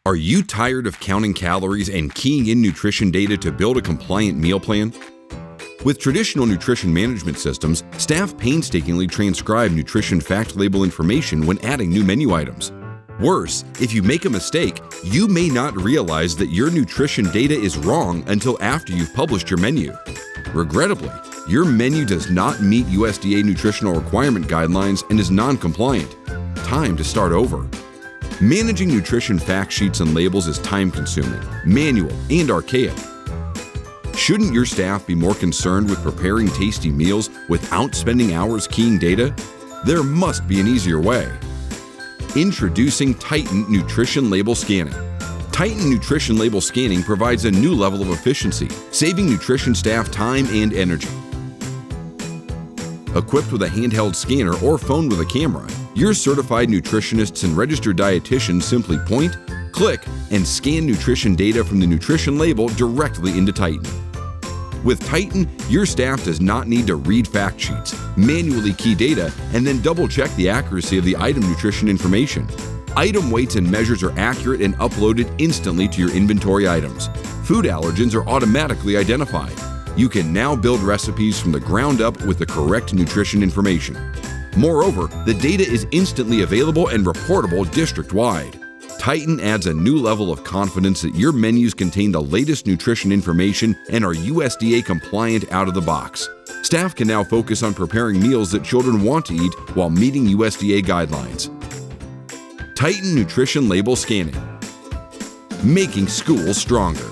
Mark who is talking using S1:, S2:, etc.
S1: Are you tired of counting calories and keying in nutrition data to build a compliant meal plan? With traditional nutrition management systems, staff painstakingly transcribe nutrition fact label information when adding new menu items. Worse, if you make a mistake, you may not realize that your nutrition data is wrong until after you've published your menu. Regrettably, your menu does not meet USDA nutritional requirement guidelines and is non-compliant. Time to start over. Managing nutrition fact sheets and labels is time-consuming, manual, and archaic. Shouldn't your staff be more concerned with preparing tasty meals without spending hours keying data? There must be an easier way. Introducing Titan Nutrition Label Scanning. Titan Nutrition Label Scanning provides a new level of efficiency, saving nutrition staff time and energy. Equipped with a handheld scanner or phone with a camera, your certified nutritionists and registered dietitians simply point, click, and scan nutrition data from the nutrition label directly into Titan. With Titan, your staff does not need to read fact sheets, manually key data, and then double-check the accuracy of the item nutrition information. Item weights and measures are accurate and uploaded instantly to your inventory items. Food allergens are automatically identified. You can now build recipes from the ground up with the correct nutrition information. Moreover, the data is instantly available and reportable district-wide. Titan adds a new level of confidence that your menus contain the latest nutrition information and are USDA compliant out of the box. Staff can now focus on preparing meals that children want to eat while meeting USDA guidelines. Titan Nutrition Label Scanning. Making schools stronger.